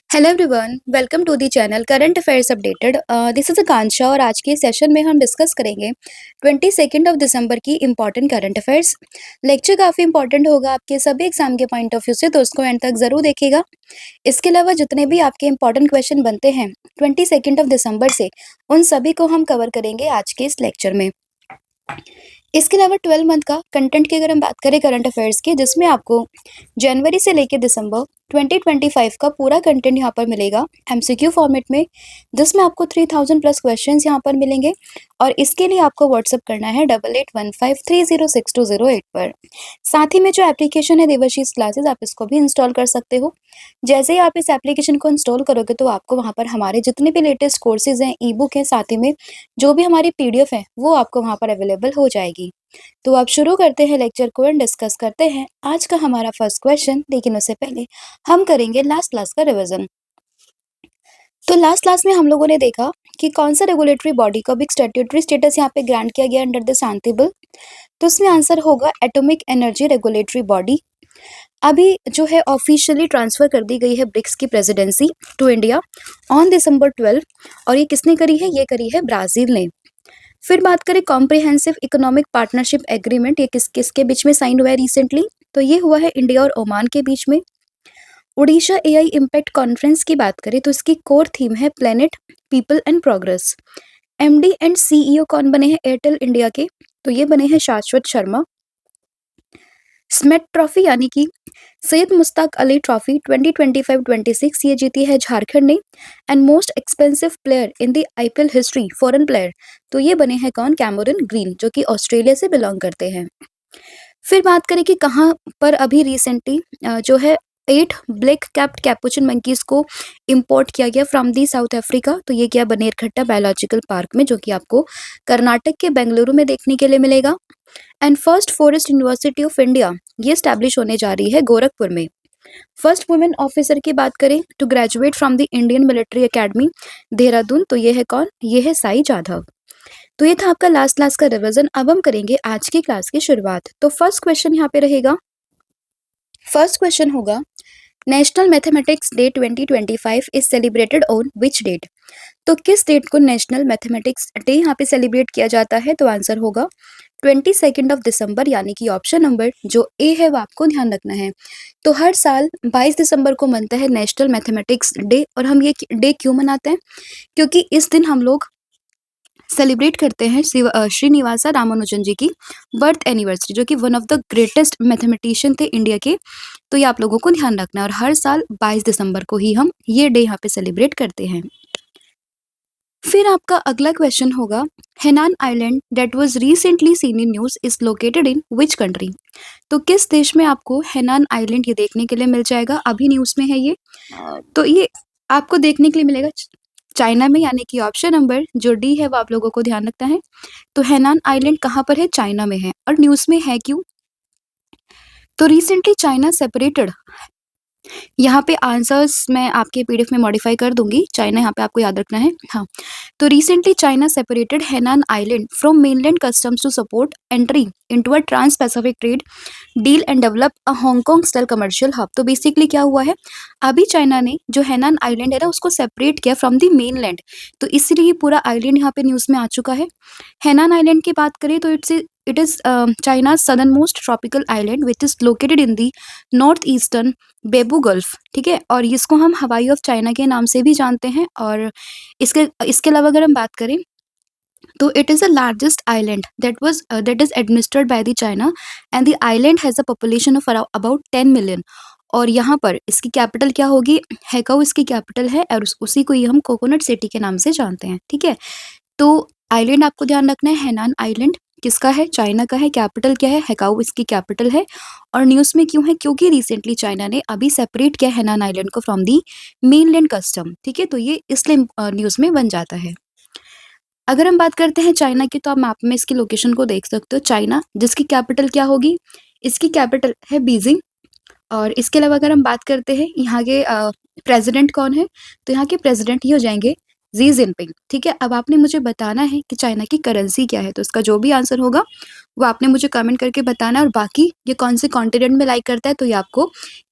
Hello everyone, welcome to the channel current affairs updated. This is Akanksha और आज के session में हम डिस्कस करेंगे 22 दिसंबर की इम्पॉर्टेंट करंट अफेयर्स। लेक्चर काफ़ी इंपॉर्टेंट होगा आपके सभी एग्जाम के पॉइंट ऑफ व्यू से, तो उसको एंड तक ज़रूर देखिएगा। इसके अलावा जितने भी आपके इंपॉर्टेंट क्वेश्चन बनते हैं 22 दिसंबर से, उन सभी को हम कवर करेंगे आज के इस लेक्चर में। इसके अलावा 12 मंथ का कंटेंट की अगर हम बात करें करंट अफेयर्स की, जिसमें आपको जनवरी से लेकर दिसंबर 2025 का पूरा कंटेंट यहाँ पर मिलेगा एमसीक्यू फॉर्मेट में, जिसमें आपको 3000 प्लस क्वेश्चंस यहाँ पर मिलेंगे। और इसके लिए आपको व्हाट्सअप करना है 8815306208 पर। साथ ही में जो एप्लीकेशन है देवर्षीज क्लासेस, आप इसको भी इंस्टॉल कर सकते हो। जैसे ही आप इस एप्लीकेशन को इंस्टॉल करोगे तो आपको वहाँ पर हमारे जितने भी लेटेस्ट कोर्सेज हैं, ई बुक है, साथ ही में जो भी हमारी पीडीएफ है वो आपको वहाँ पर अवेलेबल हो जाएगी। तो अब शुरू करते हैं लेक्चर को एंड डिस्कस करते हैं आज का हमारा फर्स्ट क्वेश्चन। लेकिन उससे पहले हम करेंगे लास्ट क्लास का रिवीजन। तो लास्ट क्लास में हम लोगों ने देखा कि कौन सा रेगुलेटरी बॉडी को एक स्टैट्यूटरी स्टेटस यहाँ पे ग्रांट किया गया अंडर द शांति बिल। तो इसमें आंसर होगा एटॉमिक एनर्जी रेगुलेटरी बॉडी। अभी जो है ऑफिशियली ट्रांसफर कर दी गई है ब्रिक्स की presidency to India on December 12। और ये किसने करी है? ये करी है ब्राजील ने। फिर बात करें कॉम्प्रिहेंसिव इकोनॉमिक पार्टनरशिप एग्रीमेंट, ये किसके बीच में साइन हुआ है रिसेंटली? तो ये हुआ है इंडिया और ओमान के बीच में। ओडिशा एआई इम्पैक्ट कॉन्फ्रेंस की बात करें तो इसकी कोर थीम है planet, people and progress. MD and CEO कौन बने हैं एयरटेल इंडिया के? तो ये बने हैं शाश्वत शर्मा। स्मेट ट्रॉफी यानी कि सैयद मुश्ताक अली ट्रॉफी 2025-26 ये जीती है झारखंड ने। And most expensive player in the IPL history foreign player, तो ये बने हैं कौन? कैमरन ग्रीन, जो कि ऑस्ट्रेलिया से बिलोंग करते हैं। फिर बात करें कि कहाँ पर अभी रिसेंटली जो है 8 ब्लैक कैप्ड कैपुचिन मंकीज को इंपोर्ट किया गया फ्रॉम दी साउथ अफ्रीका। तो ये क्या? बनेरघट्टा बायोलॉजिकल पार्क में, जो कि आपको कर्नाटक के बेंगलुरु में देखने के लिए मिलेगा। And first forest university of India ये स्टैब्लिश होने जा रही है गोरखपुर में। फर्स्ट वुमेन ऑफिसर की बात करें तो graduate from the Indian military academy Dehradun, तो ये है कौन? ये है साई जाधव। तो ये था आपका लास्ट क्लास का रिवीजन। अब हम करेंगे आज की क्लास की शुरुआत। तो फर्स्ट क्वेश्चन यहाँ पे रहेगा, फर्स्ट क्वेश्चन होगा National Mathematics Day 2025 is celebrated on which date? तो किस डेट को नेशनल मैथमेटिक्स डे यहाँ पे सेलिब्रेट किया जाता है? तो आंसर होगा 22 दिसंबर, यानी कि ऑप्शन नंबर जो ए है वो आपको ध्यान रखना है। तो हर साल 22 दिसंबर को मनता है नेशनल मैथमेटिक्स डे। और हम ये डे क्यों मनाते हैं? क्योंकि इस दिन हम लोग सेलिब्रेट करते हैं श्रीनिवासा रामानुजन जी की बर्थ एनिवर्सरी, जो कि one of the greatest mathematician थे इंडिया के। तो ये आप लोगों को ध्यान रखना है और हर साल 22 दिसंबर को ही हम ये डे यहाँ पे सेलिब्रेट करते हैं। फिर आपका अगला क्वेश्चन होगा Henan island that was recently seen in news is located in which country? तो किस देश में आपको हेनान आइलैंड ये देखने के लिए मिल जाएगा? अभी न्यूज में है ये। तो ये आपको देखने के लिए मिलेगा चाइना में, यानी कि ऑप्शन नंबर जो डी है वो आप लोगों को ध्यान रखना है। तो हेनान आइलैंड कहाँ पर है? चाइना में है। और न्यूज में है क्यों? तो रिसेंटली चाइना सेपरेटेड, यहाँ पे आंसर्स मैं आपके पीडीएफ में मॉडिफाई कर दूंगी। चाइना यहाँ पे आपको याद रखना है। हाँ, तो recently China separated Hainan island from mainland customs to support entry into a trans pacific trade deal and develop a Hong Kong style commercial hub. तो बेसिकली क्या हुआ है, अभी चाइना ने जो हेनान आइलैंड है ना उसको सेपरेट किया फ्रॉम द मेनलैंड। तो इसलिए ये पूरा आइलैंड यहाँ पे न्यूज में आ चुका है। हेनान आइलैंड की बात करें तो it is China southernmost tropical island which is located in the north eastern Beibu gulf. ठीक है, और इसको हम हवाई ऑफ चाइना के नाम से भी जानते हैं। और इसके इसके अलावा अगर हम बात करें तो it is the largest island that is administered by the China and the island has a population of about 10 million. और यहाँ पर इसकी कैपिटल क्या होगी? हैकाउ इसकी कैपिटल है और उसी को ही हम कोकोनट सिटी के नाम से जानते हैं। ठीक है, तो आइलैंड आपको ध्यान रखना है, हेनान आइलैंड किसका है? चाइना का है। कैपिटल क्या है? हैकाउ इसकी कैपिटल है। और न्यूज़ में क्यों है? क्योंकि रिसेंटली चाइना ने अभी सेपरेट किया हेनान आइलैंड को फ्रॉम दी मेनलैंड कस्टम। ठीक है, तो ये इसलिए न्यूज़ में बन जाता है। अगर हम बात करते हैं चाइना की, तो आप मैप में इसकी लोकेशन को देख सकते हो। चाइना जिसकी कैपिटल क्या होगी? इसकी कैपिटल है बीजिंग। और इसके अलावा अगर हम बात करते हैं यहाँ के प्रेसिडेंट कौन है, तो यहाँ के प्रेसिडेंट ही हो जाएंगे जी जिनपिंग। ठीक है, अब आपने मुझे बताना है कि चाइना की करेंसी क्या है। तो इसका जो भी आंसर होगा वो आपने मुझे कमेंट करके बताना है। और बाकी ये कौन से कॉन्टिनेंट में लाइक करता है, तो ये आपको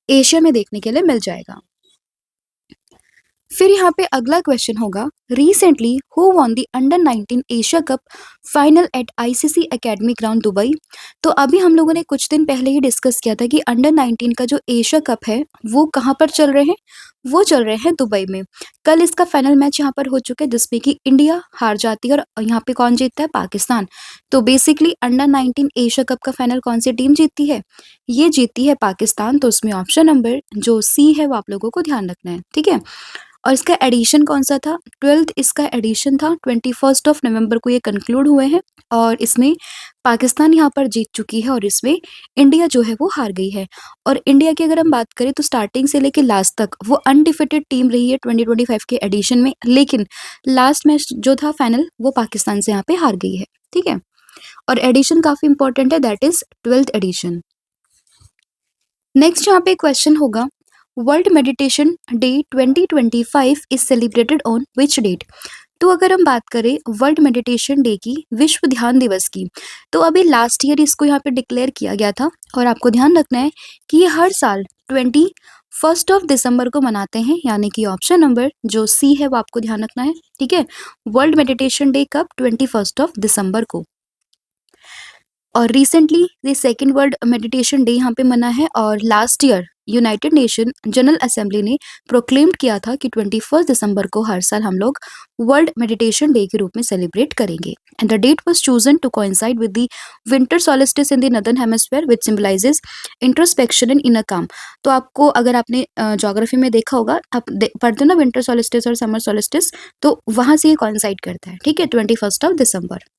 एशिया में देखने के लिए मिल जाएगा। फिर यहाँ पे अगला क्वेश्चन होगा, recently who won the under 19 Asia cup final at ICC academy ground Dubai. तो अभी हम लोगों ने कुछ दिन पहले ही डिस्कस किया था कि अंडर 19 का जो एशिया कप है वो कहाँ पर चल रहे हैं, वो चल रहे हैं दुबई में। कल इसका फाइनल मैच यहाँ पर हो चुका है जिसमें कि इंडिया हार जाती है और यहाँ पे कौन जीतता है, पाकिस्तान। तो बेसिकली अंडर 19 एशिया कप का फाइनल कौन सी टीम जीतती है, ये जीतती है पाकिस्तान। तो उसमें ऑप्शन नंबर जो सी है वो आप लोगों को ध्यान रखना है, ठीक है। और इसका एडिशन कौन-सा था? 12th इसका एडिशन था, 21st ऑफ नवंबर को ये कंक्लूड हुए हैं और इसमें पाकिस्तान यहाँ पर जीत चुकी है और इसमें इंडिया जो है वो हार गई है। और इंडिया की अगर हम बात करें तो स्टार्टिंग से लेके लास्ट तक वो अनडिफिटेड टीम रही है 2025 के एडिशन में, लेकिन लास्ट मैच जो था फाइनल वो पाकिस्तान से यहाँ पे हार गई है, ठीक है। और एडिशन काफ़ी इंपॉर्टेंट है, that is 12th addition. Next यहाँ पे क्वेश्चन होगा, World Meditation Day 2025 is celebrated on which date. तो अगर हम बात करें वर्ल्ड मेडिटेशन डे की, विश्व ध्यान दिवस की, तो अभी लास्ट ईयर इसको यहाँ पे डिक्लेयर किया गया था और आपको ध्यान रखना है कि ये हर साल 21 दिसंबर को मनाते हैं, यानी कि ऑप्शन नंबर जो सी है वो आपको ध्यान रखना है, ठीक है। वर्ल्ड मेडिटेशन डे कब, 21 दिसंबर को। और रिसेंटली ये सेकेंड वर्ल्ड मेडिटेशन डे यहाँ पे मना है और last year United nation general assembly ने प्रोक्लेम्ड किया था कि 21 दिसंबर को हर साल हम लोग वर्ल्ड मेडिटेशन डे के रूप में सेलिब्रेट करेंगे। And the date was chosen to coincide with the winter solstice in the northern hemisphere which symbolises introspection and inner calm. तो आपको अगर आपने ज्योग्राफी में देखा होगा, आप पढ़ते हो ना विंटर सॉलिस्टिस और समर सॉलिस्टिस, तो वहां से ये कोइंसाइड करता है, ठीक है, 21 दिसंबर।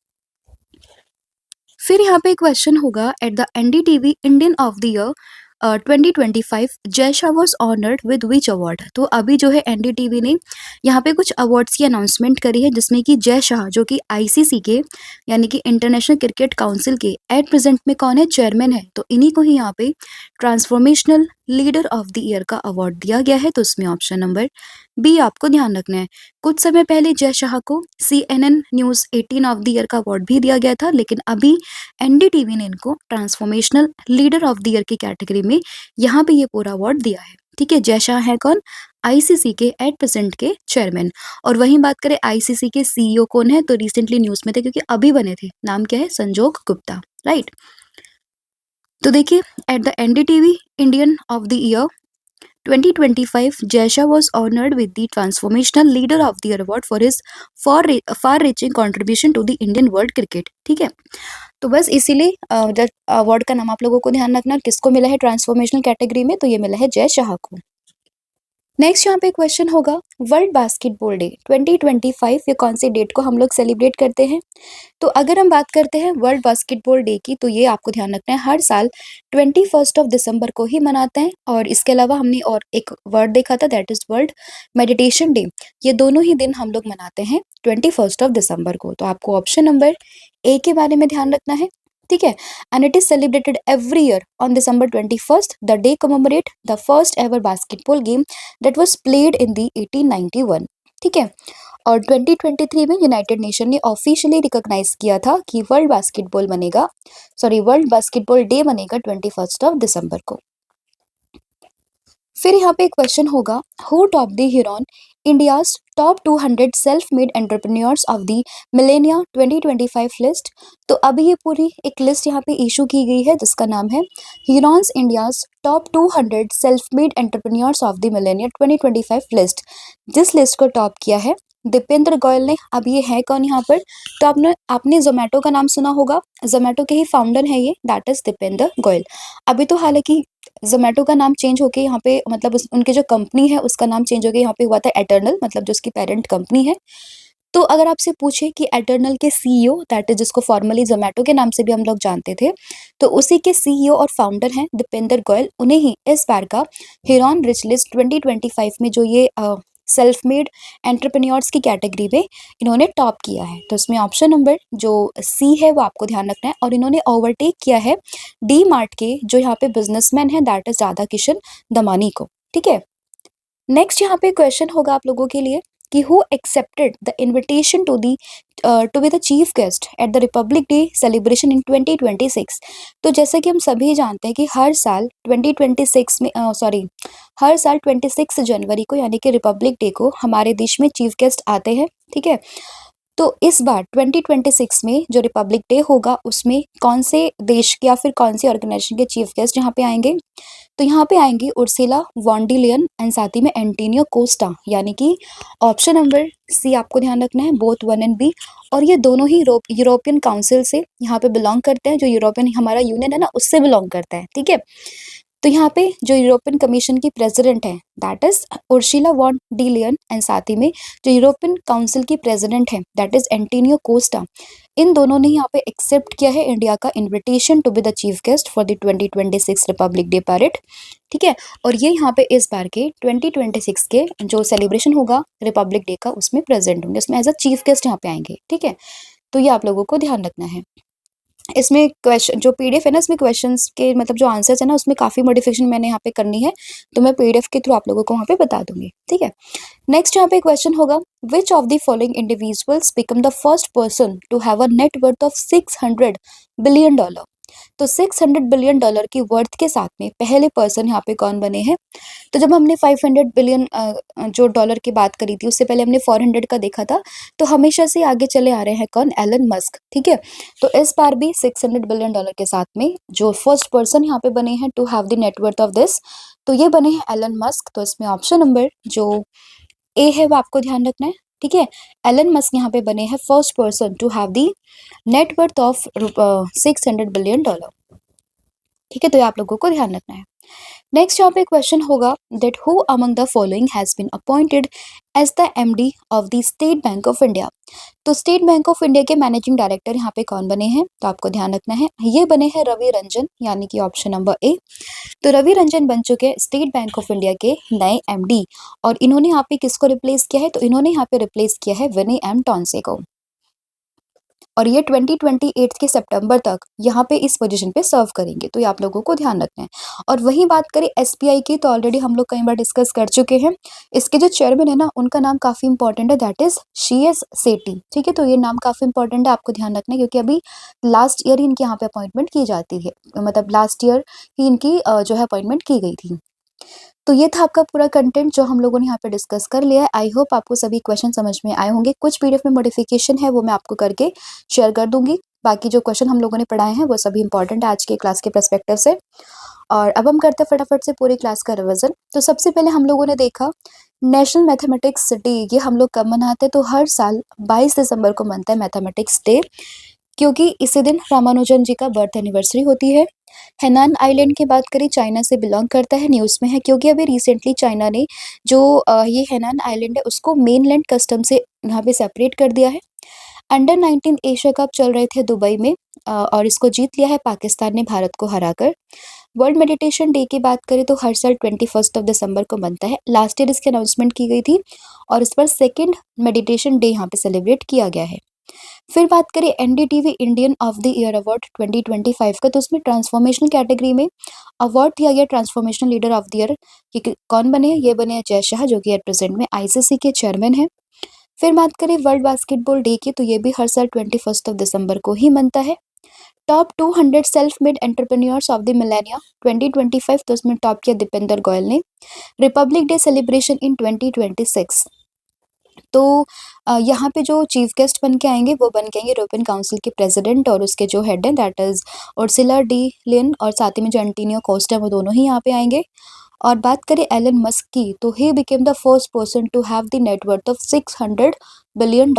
फिर यहाँ पे क्वेश्चन होगा, at the NDTV Indian of the year 2025 Jay Shah was honoured with which award. तो अभी जो है एनडीटीवी ने यहाँ पे कुछ अवार्ड्स की अनाउंसमेंट करी है जिसमें कि जय शाह जो कि आईसीसी के यानी कि इंटरनेशनल क्रिकेट काउंसिल के एट प्रेजेंट में कौन है, चेयरमैन है, तो इन्हीं को ही यहाँ पे transformational leader of the year का अवार्ड दिया गया है। तो उसमें ऑप्शन नंबर बी आपको ध्यान रखना है। कुछ समय पहले जय शाह को CNN news 18 of the year का अवार्ड भी दिया गया था, लेकिन अभी एनडीटीवी ने इनको transformational leader of the year की कैटेगरी में यहाँ पे ये पूरा अवार्ड दिया है, ठीक है। जय शाह है कौन, आईसीसी के एट प्रेजेंट के चेयरमैन। और वहीं बात करें आईसीसी के सीईओ कौन है, तो रिसेंटली न्यूज़ में थे क्योंकि अभी बने थे, नाम क्या है, संजोग गुप्ता, राइट। तो देखिए, at the NDTV Indian of the year 2025, Jay Shah was honored with the Transformational Leader of the Year award for his far-reaching contribution to the Indian world cricket, ठीक है। तो बस इसीलिए अवार्ड का नाम आप लोगों को ध्यान रखना, किसको मिला है ट्रांसफॉर्मेशनल कैटेगरी में, तो ये मिला है जय शाह को। नेक्स्ट यहाँ पे क्वेश्चन होगा, वर्ल्ड बास्केटबॉल डे 2025 ये कौन सी डेट को हम लोग सेलिब्रेट करते हैं। तो अगर हम बात करते हैं वर्ल्ड बास्केटबॉल डे की, तो ये आपको ध्यान रखना है हर साल 21 दिसंबर को ही मनाते हैं। और इसके अलावा हमने और एक वर्ड देखा था, that is world Meditation day. ये दोनों ही दिन हम लोग मनाते हैं 21 दिसंबर को। तो आपको ऑप्शन नंबर ए के बारे में ध्यान रखना है, ठीक है। And it is celebrated every year on December 21st। The day commemorate the first ever basketball game that was played in the 1891, ठीक है। और 2023 में यूनाइटेड नेशन ने ऑफिशियली रिकॉग्नाइज किया था कि वर्ल्ड बास्केटबॉल डे बनेगा 21 दिसंबर को। फिर यहाँ पे क्वेश्चन होगा, who top the Hurun India's top 200 self made entrepreneurs of the millennia 2025 list. तो अभी ये पूरी एक लिस्ट यहाँ पे इशू की गई है जिसका नाम है Hurun's India's top 200 self made entrepreneurs of the millennia 2025 list. जिस लिस्ट को टॉप किया है दीपेंद्र गोयल ने। अब ये है कौन यहाँ पर, तो आपने जोमेटो का नाम सुना होगा, जोमेटो के ही फाउंडर है ये, दैट इज दीपेंद्र गोयल। अभी तो हालांकि जोमेटो का नाम चेंज होके यहाँ पे मतलब उनके जो कंपनी है उसका नाम चेंज हो गया, यहाँ पे हुआ था एटर्नल, मतलब जो उसकी पेरेंट कंपनी है। तो अगर आपसे पूछे कि एटर्नल के सीईओ, दैट इज जिसको फॉर्मली जोमेटो के नाम से भी हम लोग जानते थे, तो उसी के सीईओ और फाउंडर हैं दीपेंद्र गोयल। उन्हें ही इस बार का हिरॉन रिच लिस्ट 2025 में जो ये सेल्फ मेड एंटरप्रेन्योर्स की कैटेगरी में इन्होंने टॉप किया है। तो इसमें ऑप्शन नंबर जो सी है वो आपको ध्यान रखना है। और इन्होंने ओवरटेक किया है डी मार्ट के जो यहाँ पे बिजनेसमैन है, दैट इज राधा किशन दमानी को, ठीक है। नेक्स्ट यहाँ पे क्वेश्चन होगा आप लोगों के लिए, कि who accepted the invitation to be the chief guest at the Republic Day celebration in 2026। तो जैसे कि हम सभी जानते हैं कि हर साल 2026 में हर साल 26 जनवरी को यानी कि रिपब्लिक डे को हमारे देश में चीफ गेस्ट आते हैं। ठीक है, तो इस बार 2026 में जो रिपब्लिक डे होगा उसमें कौन से देश के या फिर कौन सी ऑर्गेनाइजेशन के चीफ गेस्ट यहाँ पे आएंगे? तो यहाँ पे आएंगी Ursula von der Leyen and साथ ही में एंटोनियो कोस्टा, यानी कि ऑप्शन नंबर सी आपको ध्यान रखना है, बोथ 1 एंड बी। और ये दोनों ही यूरोपियन काउंसिल से यहाँ पे बिलोंग करते हैं, जो यूरोपियन हमारा यूनियन है ना उससे बिलोंग करता है। ठीक है, तो यहाँ पे जो यूरोपियन कमीशन की प्रेसिडेंट है that is Ursula von de Leyen and साथ ही में जो यूरोपियन काउंसिल की प्रेसिडेंट है दैट इज एंटोनियो कोस्टा। इन दोनों ने यहाँ पे एक्सेप्ट किया है इंडिया का invitation to be the chief guest for the 2026 Republic Day parade. ठीक है, और ये यहाँ पे इस बार के 2026 के जो सेलिब्रेशन होगा रिपब्लिक डे का उसमें प्रेजेंट होंगे, उसमें एज अ चीफ गेस्ट यहाँ पे आएंगे। ठीक है, तो ये आप लोगों को ध्यान रखना है। इसमें क्वेश्चन जो पीडीएफ है ना, इसमें क्वेश्चंस के मतलब जो आंसर्स है ना उसमें काफी मॉडिफिकेशन मैंने यहाँ पे करनी है, तो मैं पीडीएफ के थ्रू आप लोगों को वहाँ पे बता दूंगी। ठीक है, नेक्स्ट यहाँ पे क्वेश्चन होगा, which of the following individuals become the first person to have a net worth of $600 billion? तो $600 बिलियन की वर्थ के साथ में पहले पर्सन यहाँ पे कौन बने हैं? तो जब हमने 500 बिलियन जो डॉलर की बात करी थी उससे पहले हमने 400 का देखा था, तो हमेशा से आगे चले आ रहे हैं कौन? Elon Musk. ठीक है, तो इस बार भी $600 बिलियन के साथ में जो फर्स्ट पर्सन यहाँ पे बने हैं to have the net worth of this, तो ये बने हैं एलन मस्क। तो इसमें ऑप्शन नंबर जो ए है वो आपको ध्यान रखना है। ठीक है, एलन मस्क यहाँ पे बने हैं first person to have the net worth of $600 billion. ठीक है, तो ये आप लोगों को ध्यान रखना है। नेक्स्ट यहाँ पे क्वेश्चन होगा, that who among the following has been appointed as the MD of the State Bank of India? तो स्टेट बैंक ऑफ इंडिया के मैनेजिंग डायरेक्टर यहाँ पे कौन बने हैं? तो आपको ध्यान रखना है, ये बने हैं रवि रंजन, यानी कि ऑप्शन नंबर ए। तो रवि रंजन बन चुके हैं स्टेट बैंक ऑफ इंडिया के नए एमडी, और इन्होंने यहाँ पे किसको रिप्लेस किया है? तो इन्होंने यहाँ पे रिप्लेस किया है विनय एम टॉन्से को, और ये 2028 के सितंबर तक यहाँ पे इस पोजीशन पे सर्व करेंगे, तो ये आप लोगों को ध्यान रखना है। और वही बात करें एसबीआई की, तो ऑलरेडी हम लोग कई बार डिस्कस कर चुके हैं, इसके जो चेयरमैन है ना उनका नाम काफी इंपॉर्टेंट है, दैट इज CS सेठी। ठीक है, तो ये नाम काफी इंपॉर्टेंट है, आपको ध्यान रखना है, क्योंकि अभी लास्ट ईयर ही इनकी यहाँ पे अपॉइंटमेंट की जाती है, मतलब लास्ट ईयर ही इनकी जो है अपॉइंटमेंट की गई थी। तो ये था आपका पूरा कंटेंट जो हम लोगों ने यहाँ पे डिस्कस कर लिया है। आई होप आपको सभी क्वेश्चन समझ में आए होंगे। कुछ पीडीएफ में मॉडिफिकेशन है वो मैं आपको करके शेयर कर दूंगी, बाकी जो क्वेश्चन हम लोगों ने पढ़ाए हैं वो सभी इंपॉर्टेंट है आज के क्लास के पर्सपेक्टिव से। और अब हम करते हैं फटाफट से पूरी क्लास का रिविजन। तो सबसे पहले हम लोगों ने देखा नेशनल मैथमेटिक्स डे, ये हम लोग कब मनाते हैं? तो हर साल 22 दिसंबर को मनता है मैथमेटिक्स डे, क्योंकि इसी दिन रामानुजन जी का बर्थ एनिवर्सरी होती है। हेनान आइलैंड की बात करें, चाइना से बिलोंग करता है, न्यूज़ में है, क्योंकि अभी रिसेंटली चाइना ने जो ये हेनान आइलैंड है उसको मेनलैंड कस्टम से यहाँ पे सेपरेट कर दिया है। अंडर 19 एशिया कप चल रहे थे दुबई में, और इसको जीत लिया है पाकिस्तान ने भारत को हराकर। वर्ल्ड मेडिटेशन डे की बात करें तो हर साल 21 दिसंबर को बनता है, लास्ट ईयर इसकी अनाउंसमेंट की गई थी, और इस पर सेकेंड मेडिटेशन डे यहाँ पे सेलिब्रेट किया गया है। फिर बात करें NDTV Indian of the year award 2025 का, तो उसमें ट्रांसफॉर्मेशनल कैटेगरी में अवार्ड दिया गया transformational leader of the year. ये कौन बने हैं? ये बने हैं जय शाह, जो कि एट प्रेजेंट में आईसीसी के चेयरमैन हैं। फिर बात करें वर्ल्ड बास्केटबॉल डे की, तो ये भी हर साल 21 दिसंबर को ही मनता है। Top 200 self made entrepreneurs of the millennia 2025, तो उसमें टॉप किया दीपेंद्र गोयल ने। रिपब्लिक डे सेलिब्रेशन इन 2026, तो यहाँ पे जो चीफ गेस्ट बन के आएंगे वो बन के आएंगे यूरोपियन काउंसिल के प्रेसिडेंट, और उसके जो हेड हैं that is Ursula D Leyen, और साथ ही में जो एंटोनियो कोस्टा है वो दोनों ही यहाँ पे आएंगे। और बात करें एलन मस्क की, तो he became the first person to have the net worth of $600 billion.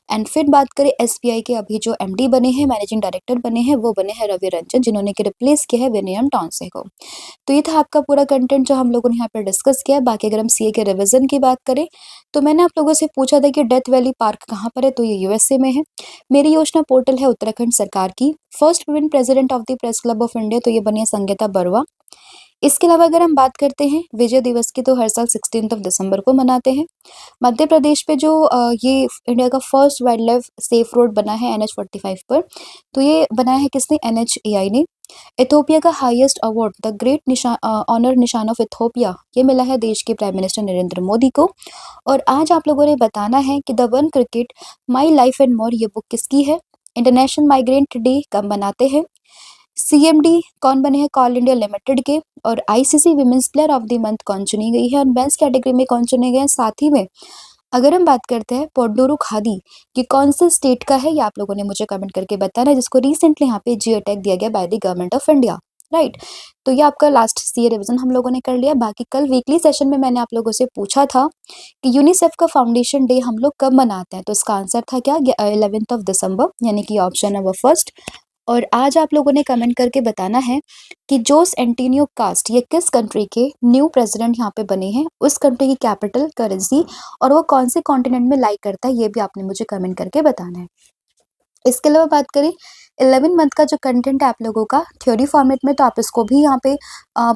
And फिर बात करें एसबीआई के अभी जो एमडी बने हैं, मैनेजिंग डायरेक्टर बने हैं, वो बने हैं रवि रंजन, जिन्होंने कि रिप्लेस किया है विनयम टॉन्से को। तो ये था आपका पूरा कंटेंट जो हम लोगों ने यहाँ पर डिस्कस किया। बाकी अगर हम सीए के रिवीजन की बात करें, तो मैंने आप लोगों से पूछा था कि डेथ वैली पार्क कहाँ पर है, तो ये यूएसए में है। मेरी योजना पोर्टल है उत्तराखंड सरकार की। First women president of the press club of India, तो ये बनी है संगीता बरुआ। इसके अलावा अगर हम बात करते हैं विजय दिवस की, तो हर साल 16th ऑफ दिसंबर को मनाते हैं। मध्य प्रदेश पे जो ये इंडिया का first wild life safe road बना है NH-45 पर, तो ये बनाया है किसने? NHAI ने। इथोपिया का highest award the great honour निशान ऑफ इथोपिया, ये मिला है देश के प्राइम मिनिस्टर नरेंद्र मोदी को। और आज आप लोगों ने बताना है कि the one cricket my life and more, ये बुक किसकी है? इंटरनेशनल माइग्रेंट डे कब मनाते हैं? CMD कौन बने हैं कॉल इंडिया लिमिटेड के? और ICC women's player of the month कौन चुनी गई है? और मेंस कैटेगरी में कौन चुने गए हैं? साथ ही में अगर हम बात करते हैं पोडोरो खादी, ये कौन से स्टेट का है? ये आप लोगों ने मुझे कमेंट करके बताना है, जिसको रिसेंटली यहाँ पे जियो टैग दिया गया by the government of India, right. तो ये आपका लास्ट CA रिवीजन हम लोगों ने कर लिया। बाकी कल वीकली सेशन में मैंने आप लोगों से पूछा था कि यूनिसेफ का फाउंडेशन डे हम लोग कब मनाते हैं, तो इसका आंसर था क्या? 11th ऑफ दिसंबर, यानी कि ऑप्शन नंबर फर्स्ट। और आज आप लोगों ने कमेंट करके बताना है कि जोस एंटोनियो कास्ट, ये किस कंट्री के न्यू प्रेसिडेंट यहाँ पे बने हैं, उस कंट्री की कैपिटल, करेंसी और वो कौन से कॉन्टिनेंट में लाई करता है, ये भी आपने मुझे कमेंट करके बताना है। इसके अलावा बात करें 11 मंथ का जो कंटेंट है आप लोगों का थ्योरी फॉर्मेट में, तो आप इसको भी यहाँ पे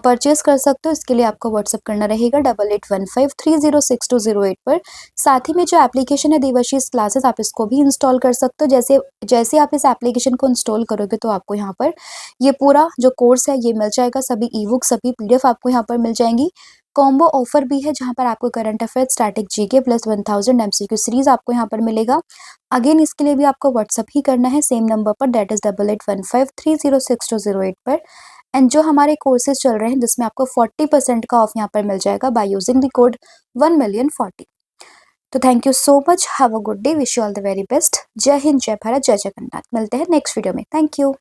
परचेज कर सकते हो। इसके लिए आपको व्हाट्सअप करना रहेगा 8815306208 पर। साथ ही में जो एप्लीकेशन है देवर्षिस क्लासेस, आप इसको भी इंस्टॉल कर सकते हो। जैसे जैसे आप इस एप्लीकेशन को इंस्टॉल करोगे तो आपको यहाँ पर ये पूरा जो कोर्स है ये मिल जाएगा, सभी ई बुक, सभी PDF आपको यहाँ पर मिल जाएंगी। कॉम्बो ऑफर भी है जहाँ पर आपको current affair, static GK plus 1000 MCQ series आपको यहाँ पर मिलेगा। अगेन इसके लिए भी आपको व्हाट्सअप ही करना है सेम नंबर पर, दैट इज 8815306208 पर। एंड जो हमारे कोर्सेज चल रहे हैं जिसमें आपको 40% का ऑफ यहाँ पर मिल जाएगा बाय यूजिंग द कोड 1,000,040। तो thank you so much, have a good day, wish you all the very best. जय हिंद, जय भारत, जय जगन्नाथ। मिलते हैं नेक्स्ट वीडियो में। Thank you.